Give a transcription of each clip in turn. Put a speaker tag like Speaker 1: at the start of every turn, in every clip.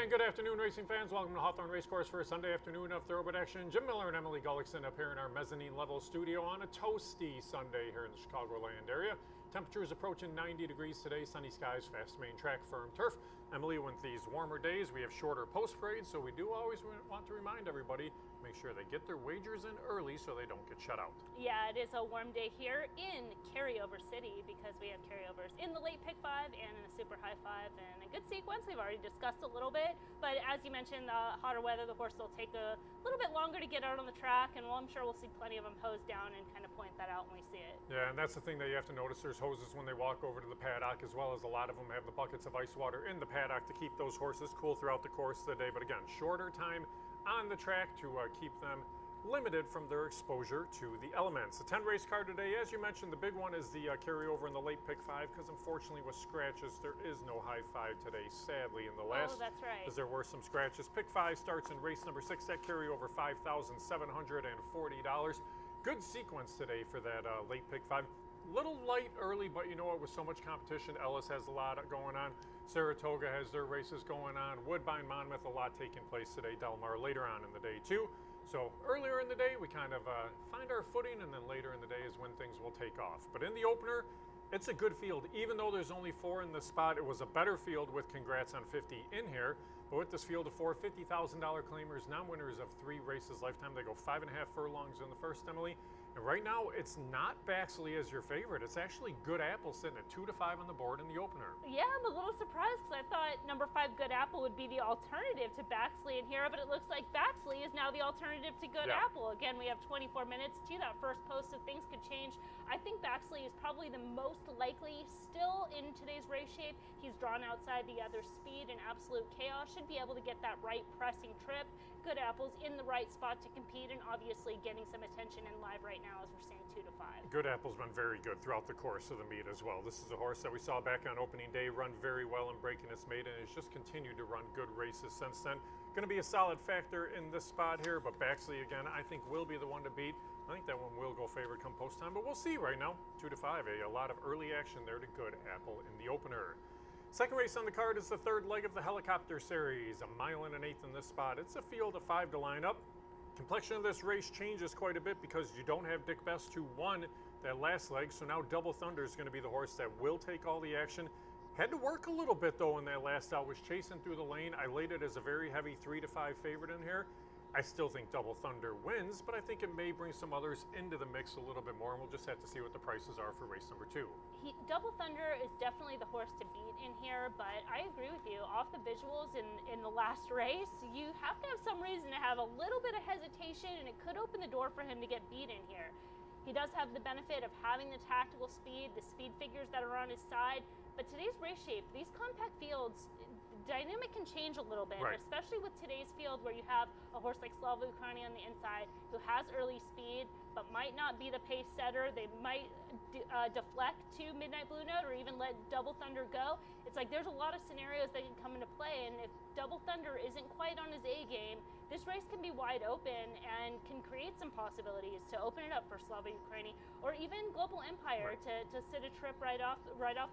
Speaker 1: And good afternoon, racing fans. Welcome to Hawthorne Racecourse for a Sunday afternoon of thoroughbred action. Jim Miller and Emily Gullikson up here in our mezzanine level studio on a toasty Sunday here in the Chicagoland area. Temperatures approaching 90 degrees today, sunny skies, fast main track, firm turf. Emily, with these warmer days, we have shorter post parades, so we do always want to remind everybody, make sure they get their wagers in early so they don't get shut out.
Speaker 2: Yeah, it is a warm day here in Carryover City because we have carryovers in the late pick 5 and in the super high 5 and a good sequence we've already discussed a little bit. But as you mentioned, hotter weather, the horse will take a little bit longer to get out on the track, and I'm sure we'll see plenty of them hosed down and kind of point that out when we see it.
Speaker 1: Yeah, and that's the thing that you have to notice. There's hoses when they walk over to the paddock, as well as a lot of them have the buckets of ice water in the paddock to keep those horses cool throughout the course of the day. But again, shorter time on the track to keep them limited from their exposure to the elements. The 10 race card today, as you mentioned, the big one is the carryover in the late pick 5, because unfortunately with scratches there is no high 5 today, sadly, in the last.
Speaker 2: Oh, that's right.
Speaker 1: Because there were some scratches. Pick 5 starts in race number 6. That carryover $5,740. Good sequence today for that late pick 5. Little light early, but you know what, with so much competition, Ellis has a lot going on. Saratoga has their races going on. Woodbine, Monmouth, a lot taking place today. Del Mar later on in the day too. So earlier in the day, we kind of find our footing, and then later in the day is when things will take off. But in the opener, it's a good field. Even though there's only 4 in the spot, it was a better field with Congrats on 50 in here. But with this field of 4 $50,000 claimers, non-winners of 3 races lifetime, they go 5.5 furlongs in the first, Emily. And right now, it's not Baxley as your favorite. It's actually Good Apple sitting at 2-5 on the board in the opener.
Speaker 2: Yeah, I'm a little surprised because I thought number 5 Good Apple would be the alternative to Baxley in here, but it looks like Baxley is now the alternative to Good Apple. Again, we have 24 minutes to that first post, so things could change. I think Baxley is probably the most likely still in today's race shape. He's drawn outside the other speed and absolute chaos. Should be able to get that right pressing trip. Good Apple's in the right spot to compete and obviously getting some attention in live right now as we're seeing 2-5.
Speaker 1: Good Apple's been very good throughout the course of the meet as well. This is a horse that we saw back on opening day run very well in breaking its maiden, and has just continued to run good races since then. Going to be a solid factor in this spot here, but Baxley again I think will be the one to beat. I think that one will go favored come post time, but we'll see right now. 2-5, a lot of early action there to Good Apple in the opener. Second race on the card is the third leg of the helicopter series, a 1.1 miles in this spot. It's a field of 5 to line up. Complexion of this race changes quite a bit because you don't have Dick Best, who won that last leg, so now Double Thunder is going to be the horse that will take all the action. Had to work a little bit though in that last out, was chasing through the lane. I laid it as a very heavy 3-5 favorite in here. I still think Double Thunder wins, but I think it may bring some others into the mix a little bit more, and we'll just have to see what the prices are for race number 2.
Speaker 2: Double Thunder is definitely the horse to beat in here, but I agree with you. Off the visuals in the last race, you have to have some reason to have a little bit of hesitation, and it could open the door for him to get beat in here. He does have the benefit of having the tactical speed, the speed figures that are on his side, but today's race shape, these compact fields, dynamic can change a little bit,
Speaker 1: right,
Speaker 2: especially with today's field where you have a horse like Slava Ukraini on the inside who has early speed but might not be the pace setter. They might deflect to Midnight Blue Note or even let Double Thunder go. It's like there's a lot of scenarios that can come into play, and if Double Thunder isn't quite on his A game, this race can be wide open and can create some possibilities to open it up for Slava Ukraini or even Global Empire, right, to sit a trip right off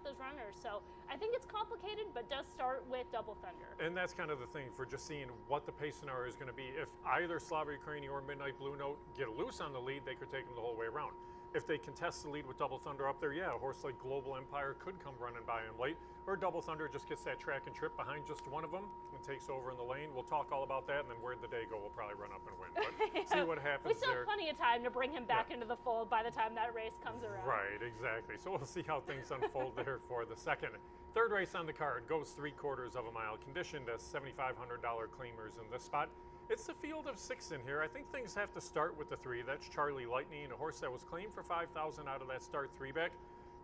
Speaker 2: those runners. So I think it's complicated, but does start with Double Thunder.
Speaker 1: And that's kind of the thing for just seeing what the pace scenario is going to be. If either Slava Ukraini or Midnight Blue Note get loose on the lead, they could take them the whole way around. If they contest the lead with Double Thunder up there, yeah, a horse like Global Empire could come running by him late, or Double Thunder just gets that track and trip behind just one of them and takes over in the lane. We'll talk all about that, and then where'd the day go, we'll probably run up and win. But yeah, see what happens there.
Speaker 2: We still have plenty of time to bring him back into the fold by the time that race comes around.
Speaker 1: Right, exactly. So we'll see how things unfold there for the second. Third race on the card goes 3/4 of a mile, conditioned as $7,500 claimers in this spot. It's a field of 6 in here. I think things have to start with the 3. That's Charlie Lightning, a horse that was claimed for $5,000 out of that start 3-back.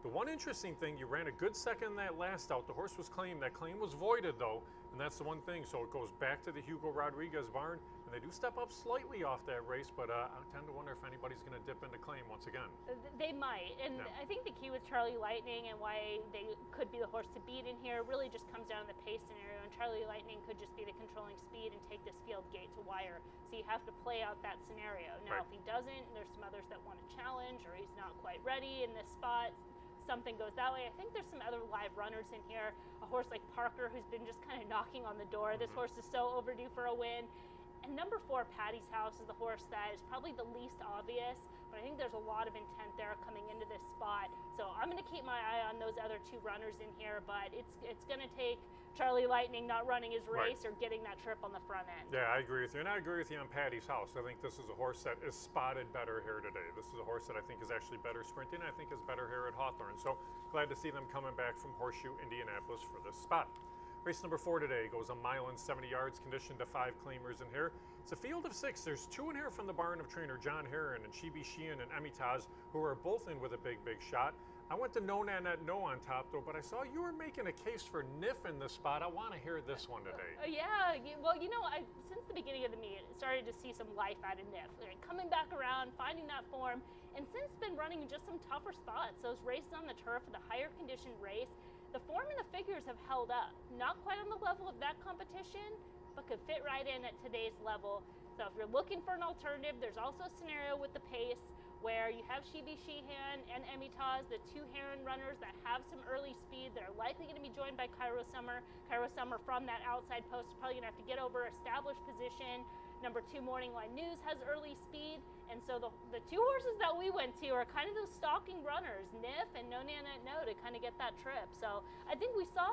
Speaker 1: The one interesting thing, you ran a good second in that last out. The horse was claimed. That claim was voided though, and that's the one thing. So it goes back to the Hugo Rodriguez barn, and they do step up slightly off that race, but I tend to wonder if anybody's going to dip into claim once again.
Speaker 2: They might, and yeah, I think the key with Charlie Lightning and why they could be the horse to beat in here really just comes down to the pace scenario, and Charlie Lightning could just be the controlling speed and take this field gate to wire. So you have to play out that scenario. Now, right, if he doesn't, there's some others that want to challenge, or he's not quite ready in this spot. something goes that way. I think there's some other live runners in here. A horse like Parker, who's been just kind of knocking on the door. This horse is so overdue for a win. And number 4, Patty's House, is the horse that is probably the least obvious, but I think there's a lot of intent there coming into this spot. So I'm going to keep my eye on those other 2 runners in here, but it's going to take Charlie Lightning not running his race or getting that trip on the front end.
Speaker 1: Yeah, I agree with you. And I agree with you on Patty's House. I think this is a horse that is spotted better here today. This is a horse that I think is actually better sprinting. I think is better here at Hawthorne. So glad to see them coming back from Horseshoe, Indianapolis for this spot. Race number 4 today goes a mile and 70 yards, conditioned to 5 claimers in here. It's a field of 6. There's 2 in here from the barn of trainer John Heron and Chibi Sheehan and Emitaz, who are both in with a big shot. I went to No Nanette No on top, though, but I saw you were making a case for Niff in this spot. I want to hear this one today.
Speaker 2: Yeah, well, you know, since the beginning of the meet, started to see some life out of Niff. Like, coming back around, finding that form, and since been running in just some tougher spots. Those races on the turf, the higher conditioned race, the form and the figures have held up. Not quite on the level of that competition, but could fit right in at today's level. So if you're looking for an alternative, there's also a scenario with the pace where you have Chibi Sheehan and Emitaz, the 2 Heron runners that have some early speed that are likely going to be joined by Cairo Summer. Cairo Summer from that outside post is probably going to have to get over established position. Number 2, Morning Line News, has early speed. And so the 2 horses that we went to are kind of those stalking runners, Niff and No Nanette No, to kind of get that trip. So I think we saw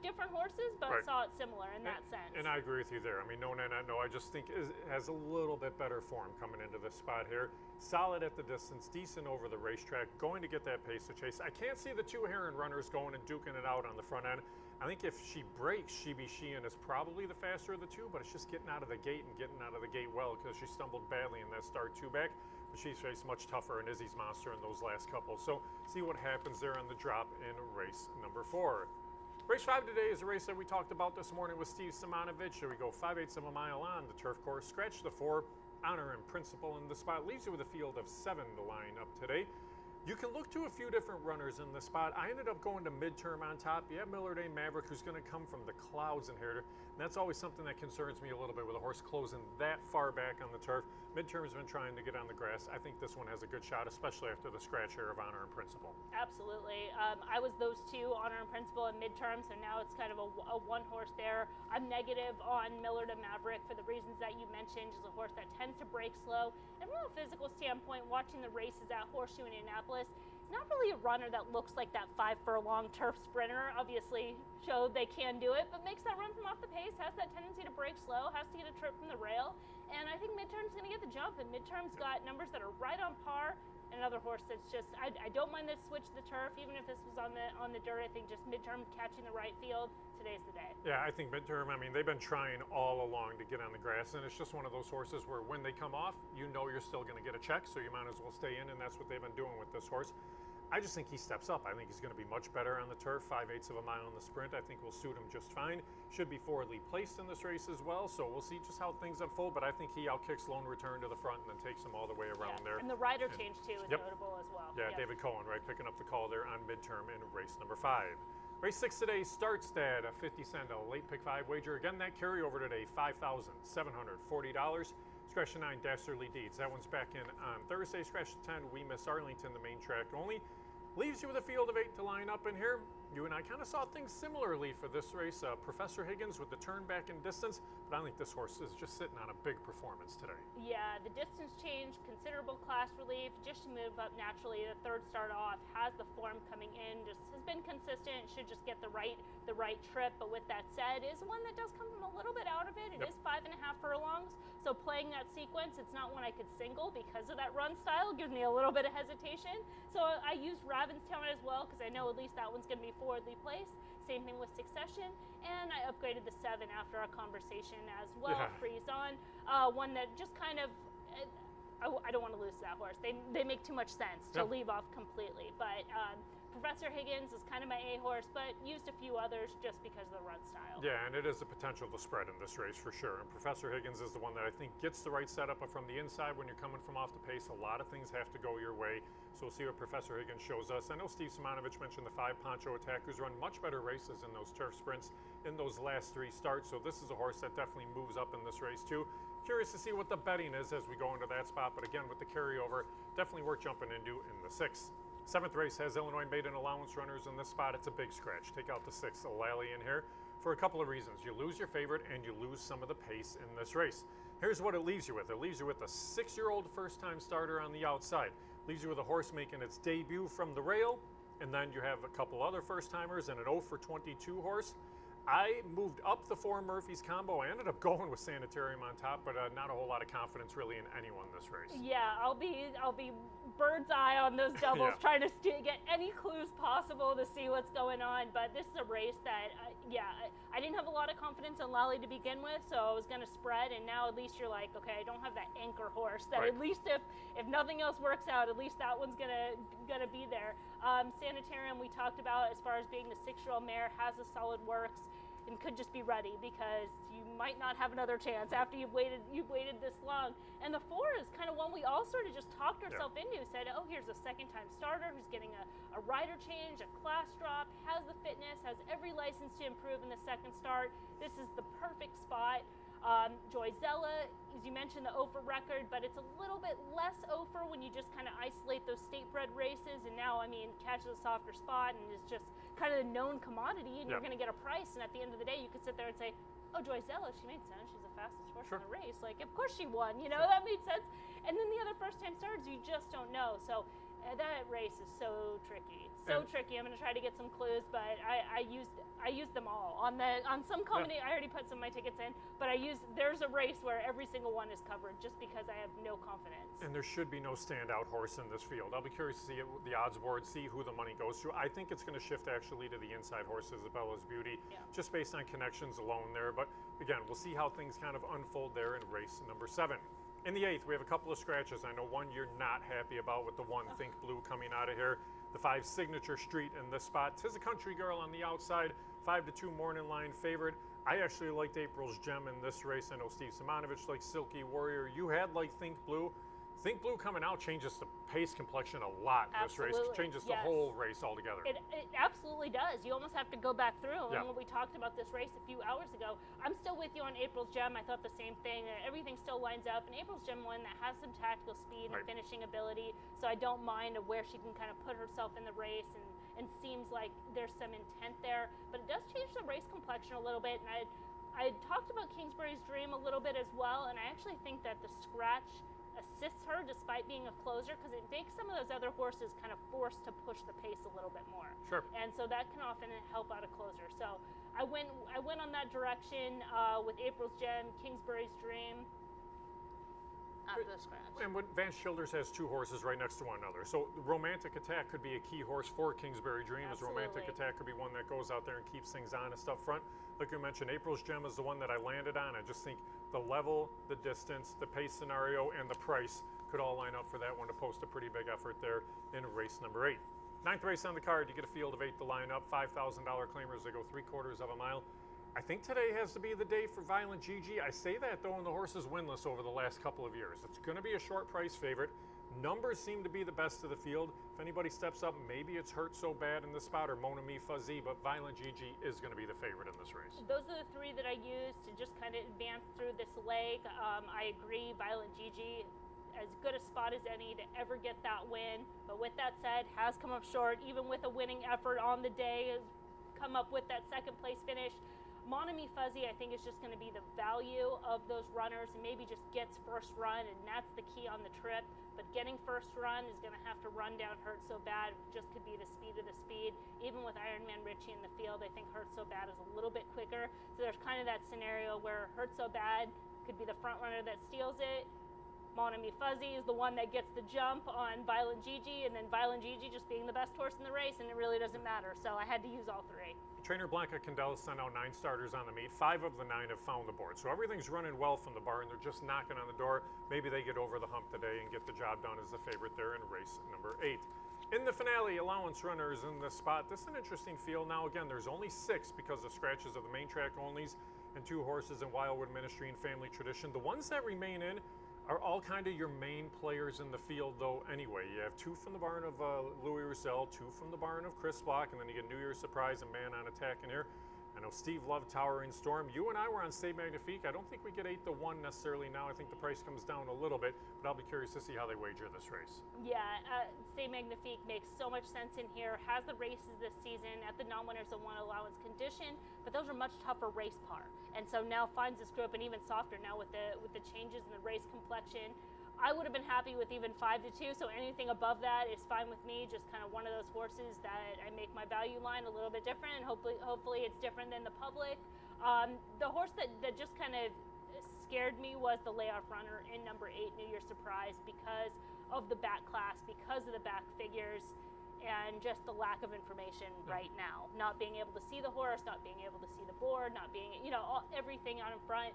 Speaker 2: different horses, but saw it similar in that sense.
Speaker 1: And I agree with you there. I mean, No Nanette No, I just think has a little bit better form coming into this spot here. Solid at the distance, decent over the racetrack, going to get that pace to chase. I can't see the 2 Heron runners going and duking it out on the front end. I think if she breaks, Chibi Sheehan is probably the faster of the 2, but it's just getting out of the gate and getting out of the gate well, because she stumbled badly in that start 2 back. But she's faced much tougher in Izzy's Monster in those last couple. So see what happens there on the drop in race number 4. Race 5 today is a race that we talked about this morning with Steve Simonovich. Here we go, 5/8 of a mile on the turf course. Scratch the 4, Honor and Principle in the spot. Leaves you with a field of 7 to line up today. You can look to a few different runners in this spot. I ended up going to Midterm on top. You have Miller Emily Maverick, who's going to come from the clouds in here. And that's always something that concerns me a little bit with a horse closing that far back on the turf. Midterm's been trying to get on the grass. I think this one has a good shot, especially after the scratch here of Honor and Principle.
Speaker 2: Absolutely. I was those 2, Honor and Principle and Midterm, so now it's kind of a 1 horse there. I'm negative on Miller to Maverick for the reasons that you mentioned. Is a horse that tends to break slow. And from a physical standpoint, watching the races at Horseshoe in Indianapolis, it's not really a runner that looks like that 5 furlong turf sprinter. Obviously showed they can do it, but makes that run from off the pace, has that tendency to break slow, has to get a trip from the rail. And I think Midterm's going to get the jump, and Midterm's got numbers that are right on par. Another horse that's just, I don't mind this switch to the turf, even if this was on the dirt. I think just Midterm catching the right field, today's the day.
Speaker 1: Yeah, I think Midterm, I mean, they've been trying all along to get on the grass, and it's just one of those horses where when they come off, you know you're still going to get a check, so you might as well stay in, and that's what they've been doing with this horse. I just think he steps up. I think he's going to be much better on the turf. 5/8 of a mile in the sprint, I think will suit him just fine. Should be forwardly placed in this race as well, so we'll see just how things unfold, but I think he outkicks Lone Return to the front and then takes him all the way around there.
Speaker 2: And the rider change, too, is notable as well.
Speaker 1: Yeah, David Cohen, right, picking up the call there on Midterm in race number 5. Race 6 today starts at a 50-cent late pick 5 wager. Again, that carryover today, $5,740. Scratch the 9, Dastardly Deeds. That one's back in on Thursday. Scratch the 10, We Miss Arlington, the main track only. Leaves you with a field of 8 to line up in here. You and I kind of saw things similarly for this race. Professor Higgins with the turn back in distance, but I think this horse is just sitting on a big performance today.
Speaker 2: Yeah, the distance change, considerable class relief, just to move up naturally. The 3rd start off, has the form coming in, just has been consistent, should just get the right trip. But with that said, is one that does come from a little bit out of it. It is 5.5 furlongs, so playing that sequence, it's not one I could single because of that run style. Gives me a little bit of hesitation. So I used Ravenstown as well because I know at least that one's going to be forwardly placed. Same thing with Succession, and I upgraded the 7 after our conversation as well. Freeze on, one that just kind of, I don't want to lose that horse. They make too much sense to leave off completely. But Professor Higgins is kind of my A horse, but used a few others just because of the run style.
Speaker 1: Yeah, and it is the potential to spread in this race for sure. And Professor Higgins is the one that I think gets the right setup, but from the inside when you're coming from off the pace, a lot of things have to go your way. So we'll see what Professor Higgins shows us. I know Steve Simonovich mentioned the 5 Poncho Attack, who's run much better races in those turf sprints in those last 3 starts. So this is a horse that definitely moves up in this race too. Curious to see what the betting is as we go into that spot. But again, with the carryover, definitely worth jumping into in the 6. 7th race has Illinois maiden allowance runners in this spot. It's a big scratch. Take out the 6th Lally in here for a couple of reasons. You lose your favorite and you lose some of the pace in this race. Here's what it leaves you with. It leaves you with a 6-year-old first-time starter on the outside. Leaves you with a horse making its debut from the rail, and then you have a couple other first-timers and an 0 for 22 horse. I moved up the 4 Murphy's combo. I ended up going with Sanitarium on top, but not a whole lot of confidence really in anyone this race.
Speaker 2: Yeah, I'll be bird's eye on those doubles,
Speaker 1: Yeah.
Speaker 2: trying to get any clues possible to see what's going on. But this is a race that, I didn't have a lot of confidence in Lally to begin with, so I was going to spread. And now at least you're like, okay, I don't have that anchor horse. That
Speaker 1: Right.
Speaker 2: at least if nothing else works out, at least that one's gonna be there. Sanitarium we talked about as far as being the 6-year-old mare, has a solid works. And could just be ready because you might not have another chance after you've waited this long. And the 4 is kind of one we all sort of just talked ourselves into. Said, oh, here's a second-time starter who's getting a rider change, a class drop, has the fitness, has every license to improve in the second start. This is the perfect spot. Joyzella, as you mentioned, the Ophir record, but it's a little bit less Ophir when you just kind of isolate those state-bred races. And now, catches a softer spot and is just kind of a known commodity, and you're going to get a price. And at the end of the day, you could sit there and say, oh, Joyzella, she made sense. She's the fastest horse in the race. Like, of course she won. That made sense. And then the other first-time starters, you just don't know. So that race is so tricky. Tricky. I'm going to try to get some clues, but I used them all on some combination. I already put some of my tickets in, but there's a race where every single one is covered just because I have no confidence.
Speaker 1: And there should be no standout horse in this field. I'll be curious to see the odds board, see who the money goes to. I think it's going to shift actually to the inside horse, Isabella's Beauty, just based on connections alone there. But again, we'll see how things kind of unfold there in race number 7. In the 8th, we have a couple of scratches. I know one you're not happy about with the 1 Think Blue coming out of here. The 5 Signature Street in this spot. Tis a Country Girl on the outside, 5-2 morning line favorite. I actually liked April's Gem in this race. I know Steve Simonovich liked Silky Warrior. You had like Think Blue. Think Blue coming out changes the pace complexion a lot in this race. It changes the whole race altogether.
Speaker 2: It absolutely does. You almost have to go back through.
Speaker 1: Yeah.
Speaker 2: And when we talked about this race a few hours ago, I'm still with you on April's Gem. I thought the same thing. Everything still lines up. And April's Gem, one that has some tactical speed and finishing ability, so I don't mind where she can kind of put herself in the race and seems like there's some intent there. But it does change the race complexion a little bit. And I talked about Kingsbury's Dream a little bit as well, and I actually think that the scratch assists her despite being a closer, because it makes some of those other horses kind of forced to push the pace a little bit more.
Speaker 1: Sure.
Speaker 2: And so that can often help out a closer. So I went on that direction with April's Gem, Kingsbury's Dream. After the scratch.
Speaker 1: And when Vance Childers has 2 horses right next to one another. So Romantic Attack could be a key horse for Kingsbury Dream. As Romantic Attack could be one that goes out there and keeps things honest up front. Like you mentioned, April's Gem is the one that I landed on. I just think the level, the distance, the pace scenario, and the price could all line up for that one to post a pretty big effort there in race number 8. 9th race on the card, you get a field of 8 to line up, $5,000 claimers. They go 3/4 of a mile. I think today has to be the day for Violent Gigi. I say that, though, and the horse is winless over the last couple of years. It's going to be a short price favorite. Numbers seem to be the best of the field. If anybody steps up, maybe it's Hurt So Bad in this spot or Mon Ami Fuzzy, but Violent Gigi is going to be the favorite in this race.
Speaker 2: Those are the 3 that I used to just kind of advance through this leg. I agree, Violent Gigi, as good a spot as any to ever get that win. But with that said, has come up short, even with a winning effort on the day, has come up with that second place finish. Mon Ami Fuzzy, I think, is just going to be the value of those runners and maybe just gets first run, and that's the key on the trip. But getting first run is going to have to run down Hurt So Bad. It just could be the speed of the speed. Even with Ironman Richie in the field, I think Hurt So Bad is a little bit quicker. So there's kind of that scenario where Hurt So Bad could be the front runner that steals it. Mon Ami Fuzzy is the one that gets the jump on Violent Gigi, and then Violent Gigi just being the best horse in the race, and it really doesn't matter. So I had to use all 3.
Speaker 1: Trainer Blanca Candela sent out 9 starters on the meet. 5 of the 9 have found the board. So everything's running well from the barn. They're just knocking on the door. Maybe they get over the hump today and get the job done as the favorite there in race number 8. In the finale, allowance runners in this spot. This is an interesting field. Now, again, there's only 6 because of scratches of the main track onlys and 2 horses in Wildwood Ministry and Family Tradition. The ones that remain in are all kind of your main players in the field, though, anyway. You have 2 from the barn of Louis Roussel, 2 from the barn of Chris Block, and then you get New Year's Surprise and Man on Attack in here. I know Steve loved Towering Storm. You and I were on Stay Magnifique. I don't think we get 8-1 necessarily now. I think the price comes down a little bit, but I'll be curious to see how they wager this race.
Speaker 2: Yeah, Stay Magnifique makes so much sense in here. Has the races this season at the non-winners of one allowance condition, but those are much tougher race par. And so now finds this group and even softer now with the changes in the race complexion. I would have been happy with even 5-2, so anything above that is fine with me. Just kind of one of those horses that I make my value line a little bit different, and hopefully it's different than the public. The horse that just kind of scared me was the Layoff Runner in number 8, New Year Surprise, because of the back class, because of the back figures, and just the lack of information right now. Not being able to see the horse, not being able to see the board, not being, everything out in front.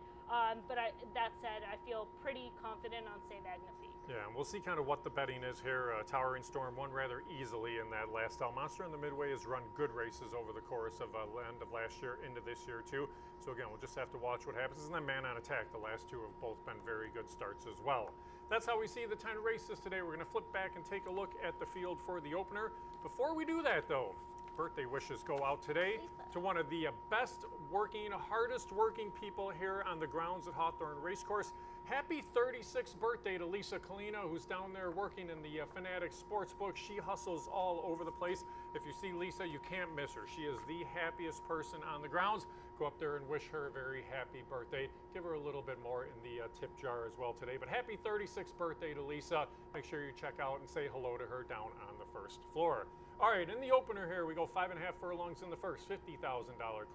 Speaker 2: But that said, I feel pretty confident on Stay Magnifique.
Speaker 1: Yeah, and we'll see kind of what the betting is here. Towering Storm won rather easily in that last style. Monster in the Midway has run good races over the course of end of last year into this year too. So again, we'll just have to watch what happens. And then Man on Attack, the last two have both been very good starts as well. That's how we see the 10 races today. We're going to flip back and take a look at the field for the opener. Before we do that though, birthday wishes go out today to one of the best working, hardest working people here on the grounds at Hawthorne Racecourse. Happy 36th birthday to Lisa Colina, who's down there working in the Fanatics Sportsbook. She hustles all over the place. If you see Lisa, you can't miss her. She is the happiest person on the grounds. Go up there and wish her a very happy birthday. Give her a little bit more in the tip jar as well today. But happy 36th birthday to Lisa. Make sure you check out and say hello to her down on the first floor. All right, in the opener here, we go 5.5 furlongs in the first, $50,000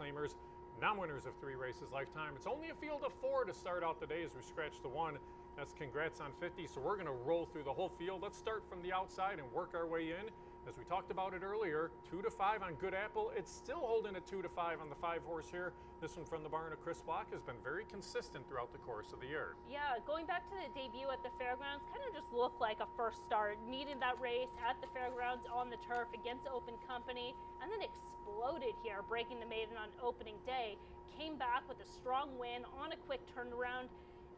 Speaker 1: claimers. Non-winners of 3 races lifetime. It's only a field of 4 to start out the day as we scratch the 1. That's congrats on 50. So we're going to roll through the whole field. Let's start from the outside and work our way in. As we talked about it earlier, 2 to 5 on Good Apple. It's still holding at 2 to 5 on the 5 horse here. This one from the barn of Chris Block has been very consistent throughout the course of the year.
Speaker 2: Yeah, going back to the debut at the fairgrounds, kind of just looked like a first start. Needed that race at the fairgrounds on the turf against Open Company, and then exploded here, breaking the maiden on opening day. Came back with a strong win on a quick turnaround.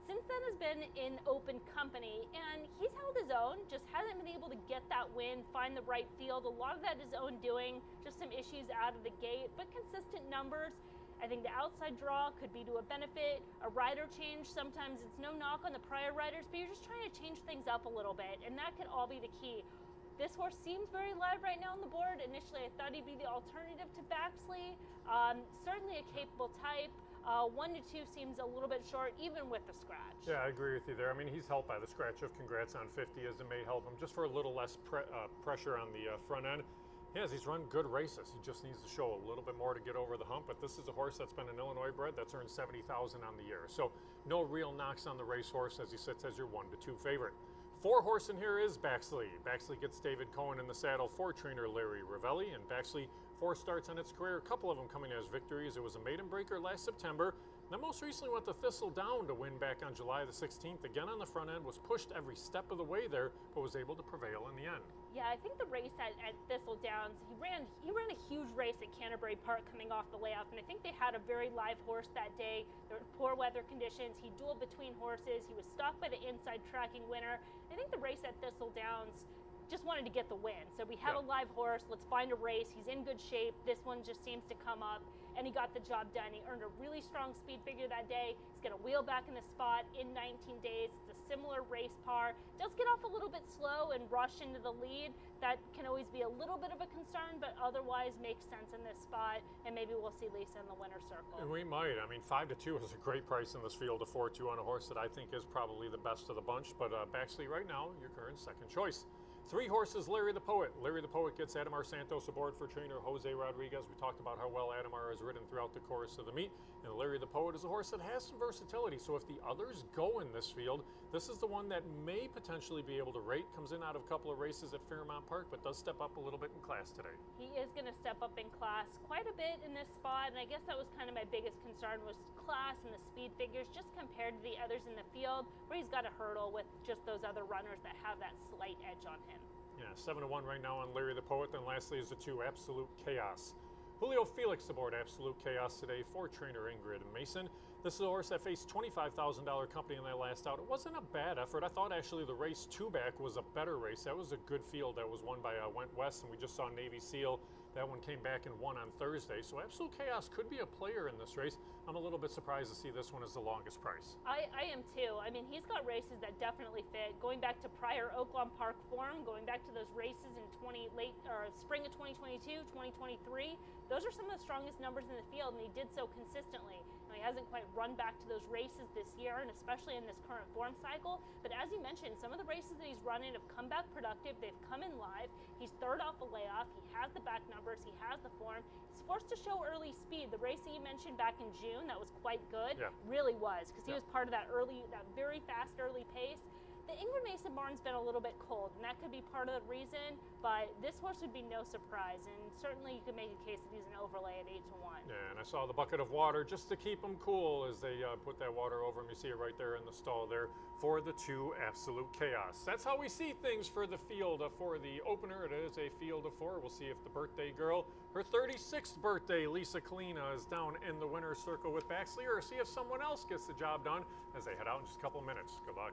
Speaker 2: Since then has been in Open Company, and he's held his own, just hasn't been able to get that win, find the right field. A lot of that is his own doing, just some issues out of the gate, but consistent numbers. I think the outside draw could be to a benefit. A rider change, sometimes it's no knock on the prior riders, but you're just trying to change things up a little bit, and that could all be the key. This horse seems very live right now on the board. Initially, I thought he'd be the alternative to Baxley. Certainly a capable type. 1 to 2 seems a little bit short, even with the scratch.
Speaker 1: Yeah, I agree with you there. I mean, he's helped by the scratch of congrats on 50, as it may help him just for a little less pressure on the front end. Yes, he's run good races. He just needs to show a little bit more to get over the hump. But this is a horse that's been an Illinois bred that's earned $70,000 on the year. So no real knocks on the racehorse as he sits as your 1 to 2 favorite. 4 horse in here is Baxley. Baxley gets David Cohen in the saddle for trainer Larry Ravelli, and Baxley 4 starts in its career, a couple of them coming as victories. It was a maiden breaker last September. Then most recently went to Thistledown to win back on July the 16th. Again on the front end, was pushed every step of the way there, but was able to prevail in the end.
Speaker 2: Yeah, I think the race at Thistledowns, he ran a huge race at Canterbury Park coming off the layoff, and I think they had a very live horse that day. There were poor weather conditions. He dueled between horses. He was stalked by the inside tracking winner. I think the race at Thistledowns just wanted to get the win. So we have a live horse. Let's find a race. He's in good shape. This one just seems to come up, and he got the job done. He earned a really strong speed figure that day. He's going to wheel back in the spot in 19 days. It's a similar race par. Does get off a little bit slow and rush into the lead. That can always be a little bit of a concern, but otherwise makes sense in this spot, and maybe we'll see Lisa in the winner's circle.
Speaker 1: And we might. I mean, 5 to 2 is a great price in this field of 4-2 on a horse that I think is probably the best of the bunch, but Baxley right now, your current second choice. 3 horses, Larry the Poet. Larry the Poet gets Adamar Santos aboard for trainer Jose Rodriguez. We talked about how well Adamar has ridden throughout the course of the meet. And Larry the Poet is a horse that has some versatility. So if the others go in this field, this is the one that may potentially be able to rate. Comes in out of a couple of races at Fairmount Park, but does step up a little bit in class today.
Speaker 2: He is going to step up in class quite a bit in this spot. And I guess that was kind of my biggest concern, was class and the speed figures just compared to the others in the field, where he's got a hurdle with just those other runners that have that slight edge on him.
Speaker 1: Yeah, 7 to 1 right now on Larry the Poet. Then lastly is the 2, Absolute Chaos. Julio Felix aboard Absolute Chaos today for trainer Ingrid Mason. This is a horse that faced $25,000 company in that last out. It wasn't a bad effort. I thought actually the race 2 back was a better race. That was a good field that was won by Went West, and we just saw Navy Seal That one came back and won on Thursday. So Absolute Chaos could be a player in this race. I'm a little bit surprised to see this one as the longest price.
Speaker 2: I am too. I mean, he's got races that definitely fit. Going back to prior Oaklawn Park form, going back to those races in spring of 2022, 2023, those are some of the strongest numbers in the field, and he did so consistently. Now, he hasn't quite run back to those races this year, and especially in this current form cycle. But as you mentioned, some of the races that he's running have come back productive. They've come in live. He's third off a layoff. He has the back numbers. He has the form. He's forced to show early speed. The race that you mentioned back in June, that was quite good.
Speaker 1: Yeah.
Speaker 2: Really was, because he was part of that very fast early pace. The Ingram Mason barn's been a little bit cold, and that could be part of the reason, but this horse would be no surprise, and certainly you could make a case that he's an overlay at 8-1.
Speaker 1: Yeah, and I saw the bucket of water just to keep him cool as they put that water over him. You see it right there in the stall there for the 2 Absolute Chaos. That's how we see things for the field. For the opener, it is a field of 4. We'll see if the birthday girl, her 36th birthday, Lisa Kalina, is down in the winner's circle with Baxley, or see if someone else gets the job done as they head out in just a couple minutes. Good luck.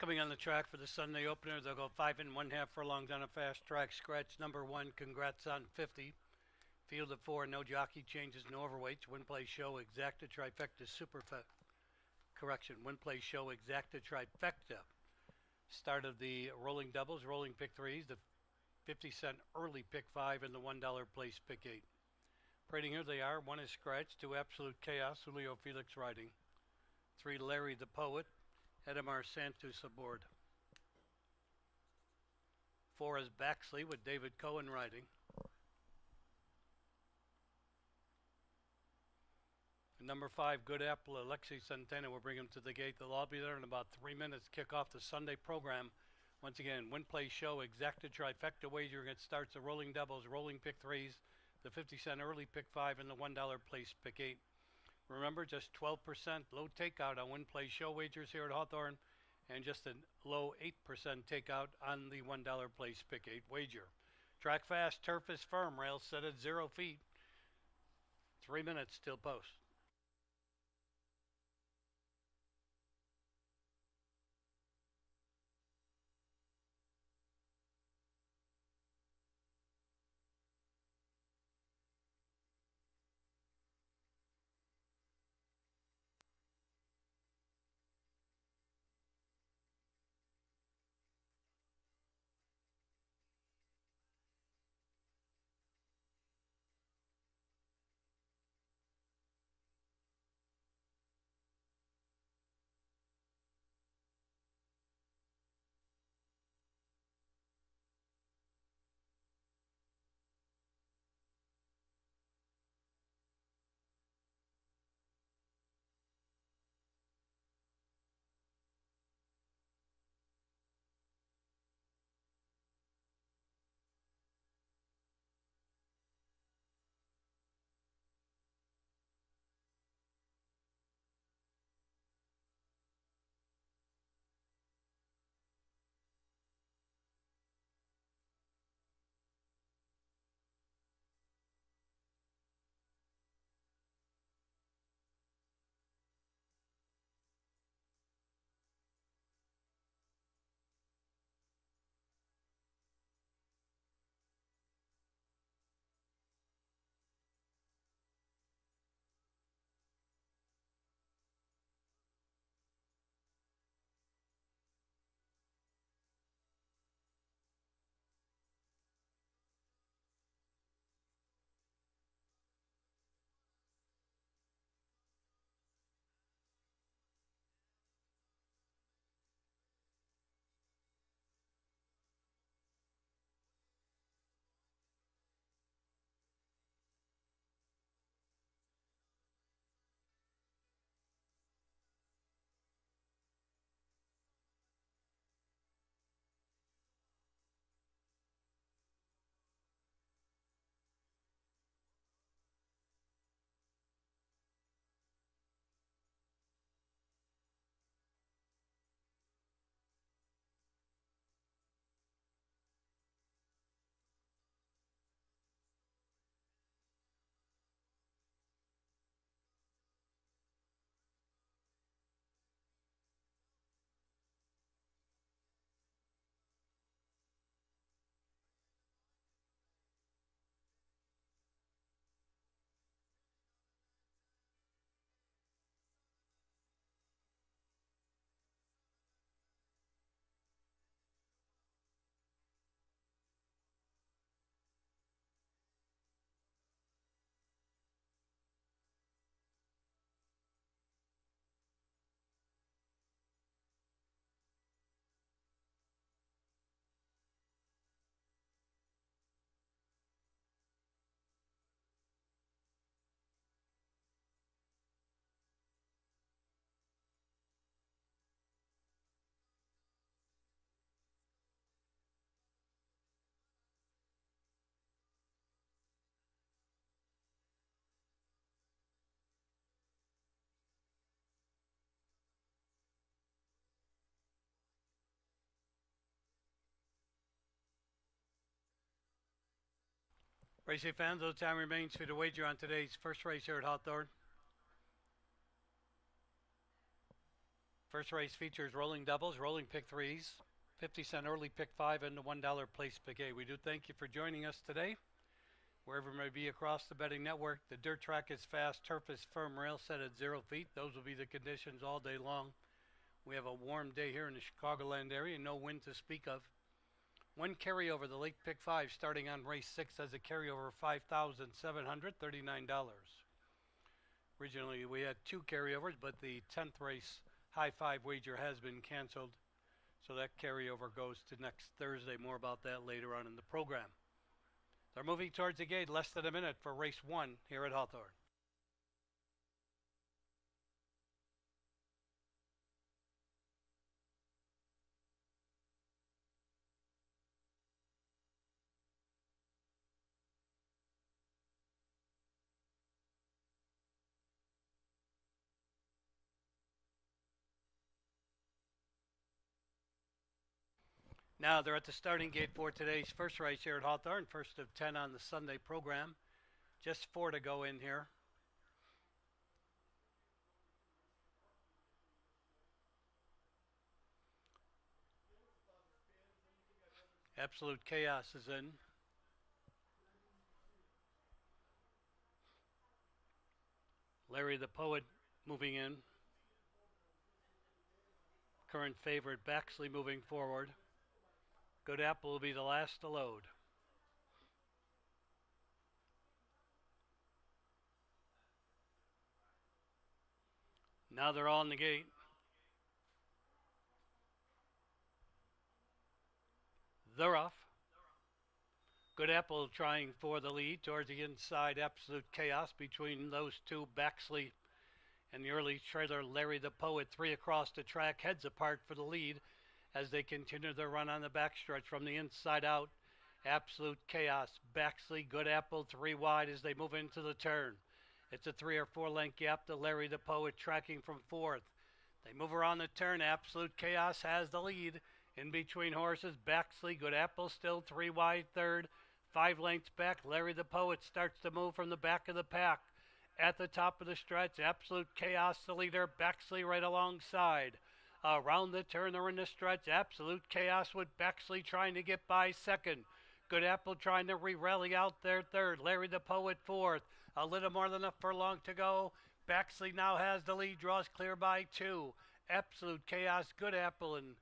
Speaker 3: Coming on the track for the Sunday opener, they'll go 5 1/2 furlongs on a fast track. Scratch number 1, Congrats on 50. Field of 4, no jockey changes, no overweights. Win, play, show, exacta, trifecta, win, play, show, exacta, trifecta. Start of the rolling doubles, rolling pick 3s, the 50-cent early pick 5, and the $1 place pick 8. Parading here they are. 1 is Scratch, 2 Absolute Chaos, Julio Felix riding. 3 Larry the Poet, Edamar Santos aboard. 4 is Baxley with David Cohen riding. And number 5, Good Apple, Alexi Santana will bring him to the gate. They'll all be there in about 3 minutes. Kick off the Sunday program. Once again, win, play, show, exacta, trifecta wagering. It starts the rolling doubles, rolling pick 3s, the 50-cent early pick 5, and the $1 place pick 8. Remember, just 12% low takeout on win, play, show wagers here at Hawthorne, and just a low 8% takeout on the $1 place pick 8 wager. Track fast, turf is firm, rails set at 0 feet. 3 minutes till post. Racing fans, no time remains for you to wager on today's first race here at Hawthorne. First race features rolling doubles, rolling pick threes, 50-cent early pick five, and the $1 place pick eight. We do thank you for joining us today. Wherever it may be across the betting network, the dirt track is fast, turf is firm, rail set at 0 feet. Those will be the conditions all day long. We have a warm day here in the Chicagoland area, no wind to speak of. One carryover, the late pick five, starting on race 6 as a carryover, $5,739. Originally, we had 2 carryovers, but the 10th race high five wager has been canceled, so that carryover goes to next Thursday. More about that later on in the program. They're moving towards the gate, less than a minute for race 1 here at Hawthorne. Now they're at the starting gate for today's first race here at Hawthorne, first of 10 on the Sunday program. Just 4 to go in here. Absolute Chaos is in. Larry the Poet moving in. Current favorite Baxley moving forward. Good Apple will be the last to load. Now they're all in the gate. They're off. Good Apple trying for the lead towards the inside. Absolute Chaos between those two, Baxley and the early trailer Larry the Poet. 3 across the track, heads apart for the lead as they continue their run on the backstretch from the inside out. Absolute Chaos, Baxley, Good Apple, 3 wide as they move into the turn. It's a 3 or 4 length gap to Larry the Poet tracking from 4th. They move around the turn. Absolute Chaos has the lead. In between horses, Baxley, Good Apple still 3 wide 3rd. 5 lengths back, Larry the Poet starts to move from the back of the pack. At the top of the stretch, Absolute Chaos the leader, Baxley right alongside. Around the turn, they're in the stretch. Absolute Chaos with Baxley trying to get by 2nd. Good Apple trying to re-rally out there 3rd. Larry the Poet 4th. A little more than a furlong to go. Baxley now has the lead, draws clear by 2. Absolute Chaos, Good Apple, and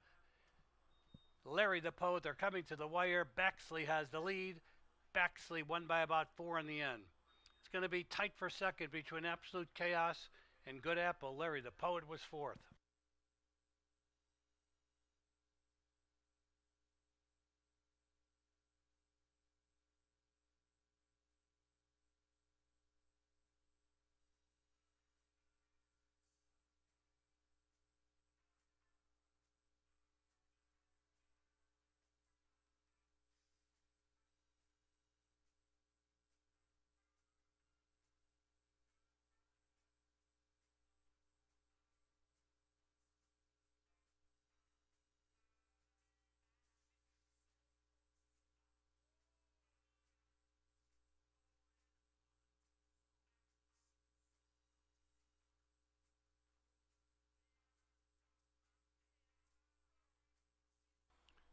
Speaker 3: Larry the Poet are coming to the wire. Baxley has the lead. Baxley won by about 4 in the end. It's going to be tight for 2nd between Absolute Chaos and Good Apple. Larry the Poet was 4th.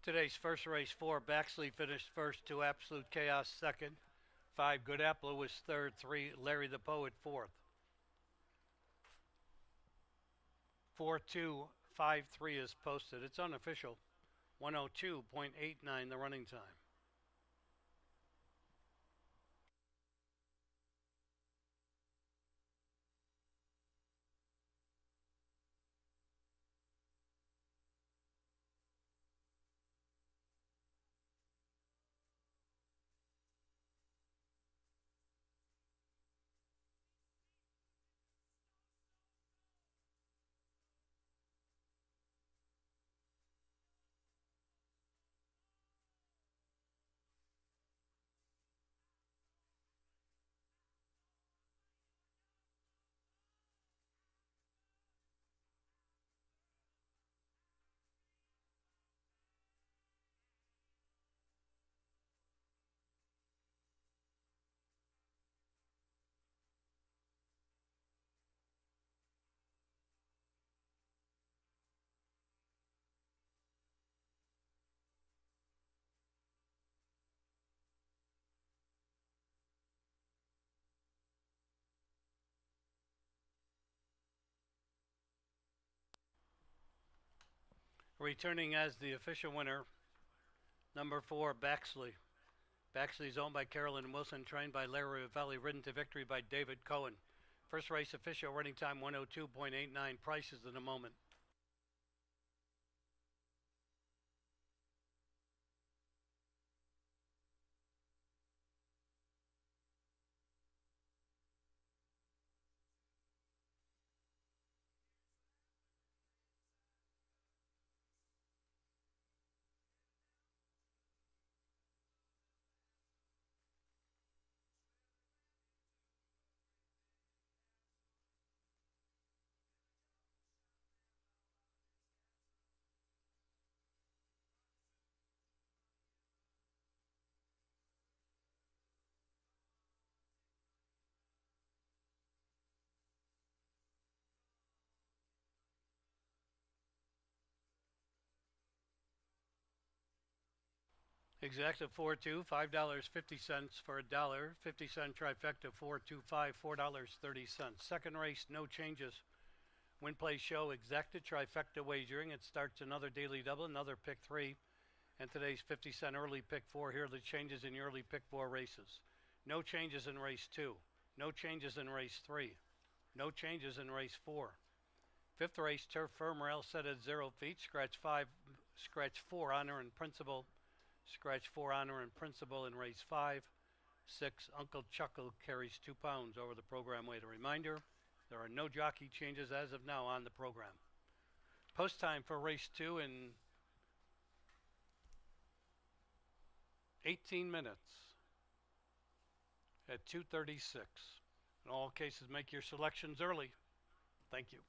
Speaker 3: Today's first race 4, Baxley finished first, 2 Absolute Chaos 2nd, 5 Good Apple was 3rd, 3 Larry the Poet 4th. 4-2-5-3 is posted. It's unofficial. 102.89 the running time. Returning as the official winner, number 4, Baxley. Baxley is owned by Carolyn Wilson, trained by Larry Valley, ridden to victory by David Cohen. First race official, running time 102.89. Prices in a moment. Exacta 4-2, $5.50 for $1. 50-cent trifecta 4-2-5, $4.30. Second race, no changes. Win play show, exacta trifecta wagering. It starts another daily double, another pick 3. And today's 50-cent early pick 4. Here are the changes in your early pick 4 races. No changes in race 2. No changes in race 3. No changes in race 4. Fifth race, turf firm rail set at 0 feet. Scratch 4, honor and principle. Scratch 4, honor and principle in race 5. 6, Uncle Chuckle carries 2 pounds over the program weight. A reminder, there are no jockey changes as of now on the program. Post time for race 2 in 18 minutes at 2:36. In all cases, make your selections early. Thank you.